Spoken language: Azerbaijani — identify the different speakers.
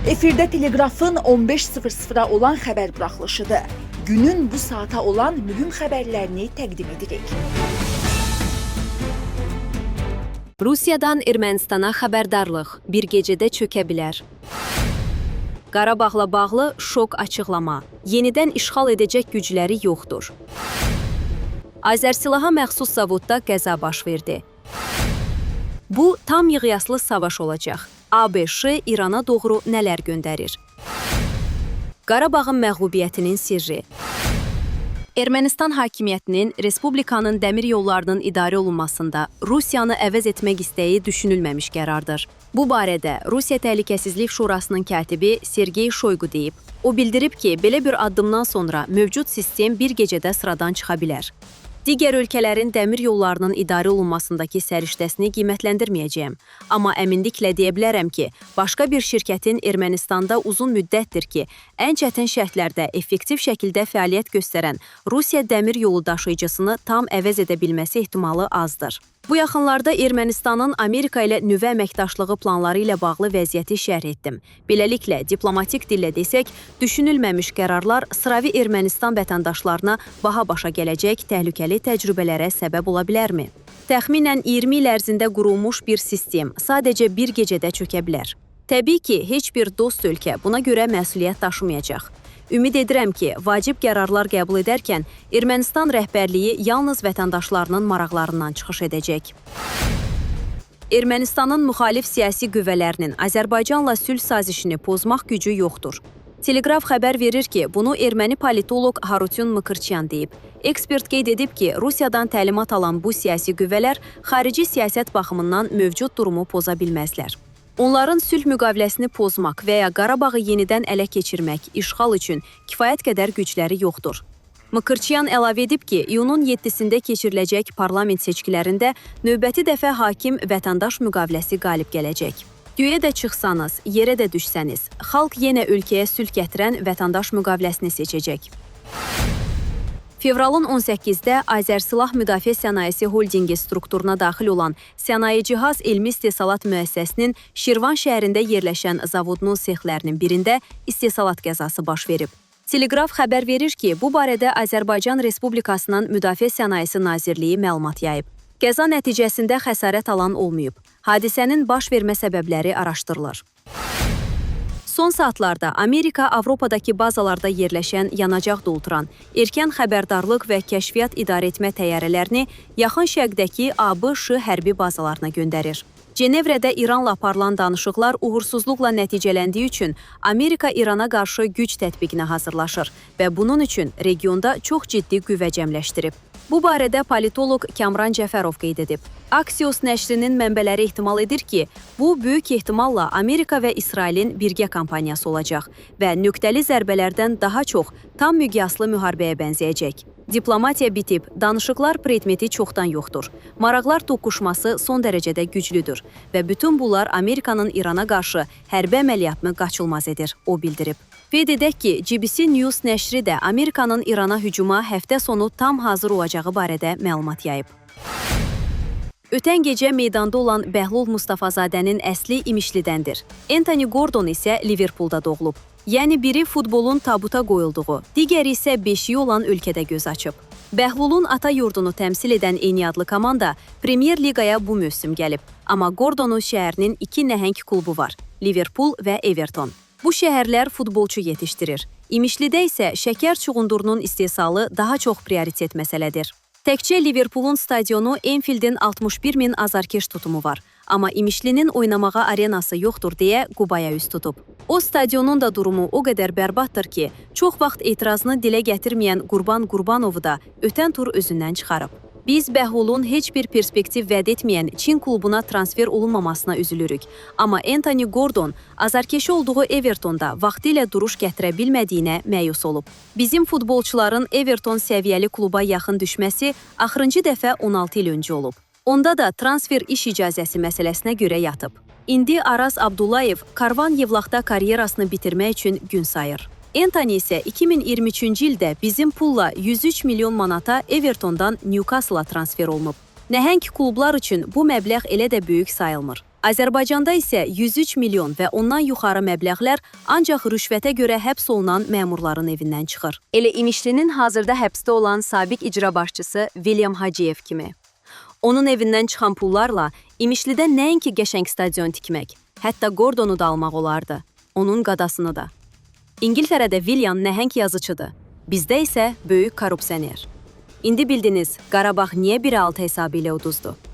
Speaker 1: Efirdə Telegrafın 15:00-a olan xəbər buraxılışıdır. Günün bu saata olan mühüm xəbərlərini təqdim edirik.
Speaker 2: Rusiyadan Ermənistana xəbərdarlıq bir gecədə çökə bilər. Qarabağla bağlı şok açıqlama. Yenidən işğal edəcək gücləri yoxdur. Azərsilaha məxsus zavodda qəza baş verdi. Bu tam miqyaslı savaş olacaq. ABŞ İrana doğru nələr göndərir? Qarabağın məğlubiyyətinin sirri. Ermənistan hakimiyyətinin Respublikanın dəmir yollarının idarə olunmasında Rusiyanı əvəz etmək istəyi düşünülməmiş qərardır. Bu barədə Rusiya Təhlükəsizlik Şurasının katibi Sergey Shoygu deyib. O bildirib ki, belə bir addımdan sonra mövcud sistem bir gecədə sıradan çıxa bilər. Digər ölkələrin dəmir yollarının idarə olunmasındakı səriştəsini qiymətləndirməyəcəyəm. Amma əminliklə deyə bilərəm ki, başqa bir şirkətin Ermənistanda uzun müddətdir ki, ən çətin şərtlərdə effektiv şəkildə fəaliyyət göstərən Rusiya dəmir yolu daşıyıcısını tam əvəz edə bilməsi ehtimalı azdır. Bu yaxınlarda Ermənistanın Amerika ilə nüvə əməkdaşlığı planları ilə bağlı vəziyyəti şərh etdim. Beləliklə, diplomatik dillə desək, düşünülməmiş qərarlar sıravi Ermənistan vətəndaşlarına baha başa gələcək təhlükəli təcrübələrə səbəb ola bilərmi? Təxminən 20 il ərzində qurulmuş bir sistem sadəcə bir gecədə çökə bilər. Təbii ki, heç bir dost ölkə buna görə məsuliyyət daşımayacaq. Ümid edirəm ki, vacib qərarlar qəbul edərkən Ermənistan rəhbərliyi yalnız vətəndaşlarının maraqlarından çıxış edəcək. Ermənistanın müxalif siyasi qüvvələrinin Azərbaycanla sülh sazişini pozmaq gücü yoxdur. Telegraf xəbər verir ki, bunu erməni politoloq Harutyun Mıkırçyan deyib. Ekspert qeyd edib ki, Rusiyadan təlimat alan bu siyasi qüvvələr xarici siyasət baxımından mövcud durumu poza bilməzlər. Onların sülh müqaviləsini pozmaq və ya Qarabağı yenidən ələ keçirmək, işğal üçün kifayət qədər gücləri yoxdur. Mıkırçyan əlavə edib ki, iyunun 7-sində keçiriləcək parlament seçkilərində növbəti dəfə hakim vətəndaş müqaviləsi qalib gələcək. Göyə də çıxsanız, yerə də düşsəniz, xalq yenə ölkəyə sülh gətirən vətəndaş müqaviləsini seçəcək. Fevralın 18-də Azərsilah Müdafiə Sənayesi Holdingi strukturuna daxil olan Sənaye Cihaz Elmi İstehsalat Müəssisəsinin Şirvan şəhərində yerləşən zavodunun sexlərinin birində istehsalat qəzası baş verib. Telegraf xəbər verir ki, bu barədə Azərbaycan Respublikasının Müdafiə Sənayesi Nazirliyi məlumat yayıb. Qəza nəticəsində xəsarət alan olmayıb. Hadisənin baş vermə səbəbləri araşdırılır. Son saatlarda Amerika Avropadakı bazalarda yerləşən yanacaq dolduran, erkən xəbərdarlıq və kəşfiyyat idarə etmə təyyarələrini yaxın şərqdəki ABŞ hərbi bazalarına göndərir. Cenevrədə İranla aparılan danışıqlar uğursuzluqla nəticələndiyi üçün Amerika İrana qarşı güc tətbiqinə hazırlaşır və bunun üçün regionda çox ciddi qüvvə cəmləşdirib. Bu barədə politoloq Kamran Cəfərov qeyd edib. Axios nəşrinin mənbələri ehtimal edir ki, bu böyük ehtimalla Amerika və İsrailin birgə kampaniyası olacaq və nöqtəli zərbələrdən daha çox tam miqyaslı müharibəyə bənzəyəcək. Diplomatiya bitib, danışıqlar predmeti çoxdan yoxdur. Maraqlar toqquşması son dərəcədə güclüdür və bütün bunlar Amerikanın İrana qarşı hərbi əməliyyatını qaçılmaz edir, o bildirib. Qeyd edək ki, GBC News nəşri də Amerikanın İrana hücuma həftə sonu tam hazır olacağı barədə məlumat yayıb. Ötən gecə meydanda olan Bəhlul Mustafazadənin əsli İmişlidəndir. Anthony Gordon isə Liverpoolda doğulub. Yəni biri futbolun tabuta qoyulduğu, digəri isə beşiyi olan ölkədə göz açıb. Bəhlulun ata yurdunu təmsil edən eyni adlı komanda Premier Liqaya bu mövsüm gəlib. Amma Gordonun şəhərinin iki nəhəng klubu var, Liverpool və Everton. Bu şəhərlər futbolçu yetişdirir. İmişlidə isə şəkər çuğundurunun istehsalı daha çox prioritet məsələdir. Təkcə Liverpoolun stadionu Enfieldin 61 min azarkeş tutumu var. Amma İmişlinin oynamağa arenası yoxdur deyə Qubaya üst tutub. O stadionun da durumu o qədər bərbaddır ki, çox vaxt etirazını dilə gətirməyən Qurban Qurbanovu da ötən tur özündən çıxarıb. Biz Bəhlulun heç bir perspektiv vəd etməyən Çin klubuna transfer olunmamasına üzülürük. Amma Anthony Gordon azarkeşi olduğu Evertonda vaxtilə duruş gətirə bilmədiyinə məyus olub. Bizim futbolçuların Everton səviyyəli kluba yaxın düşməsi axırıncı dəfə 16 il öncə olub. Onda da transfer iş icazəsi məsələsinə görə yatıb. İndi Araz Abdullayev Karvan Yevlaxda karyerasını bitirmək üçün gün sayır. Anthony isə 2023-cü ildə bizim pulla 103 milyon manata Evertondan Newcastle-a transfer olunub. Nəhəng klublar üçün bu məbləğ elə də böyük sayılmır. Azərbaycanda isə 103 milyon və ondan yuxarı məbləğlər ancaq rüşvətə görə həbs olunan məmurların evindən çıxır. Elə İmişlinin hazırda həbsdə olan sabiq icra başçısı William Hacıyev kimi. Onun evindən çıxan pullarla İmişlidə nəinki qəşəng stadion tikmək, hətta Gordonu da almaq olardı, onun qadasını da. İngiltərədə William nəhəng yazıçıdır, bizdə isə böyük korrupsioner. İndi bildiniz, Qarabağ niyə 1-6 hesabı ilə uduzdu?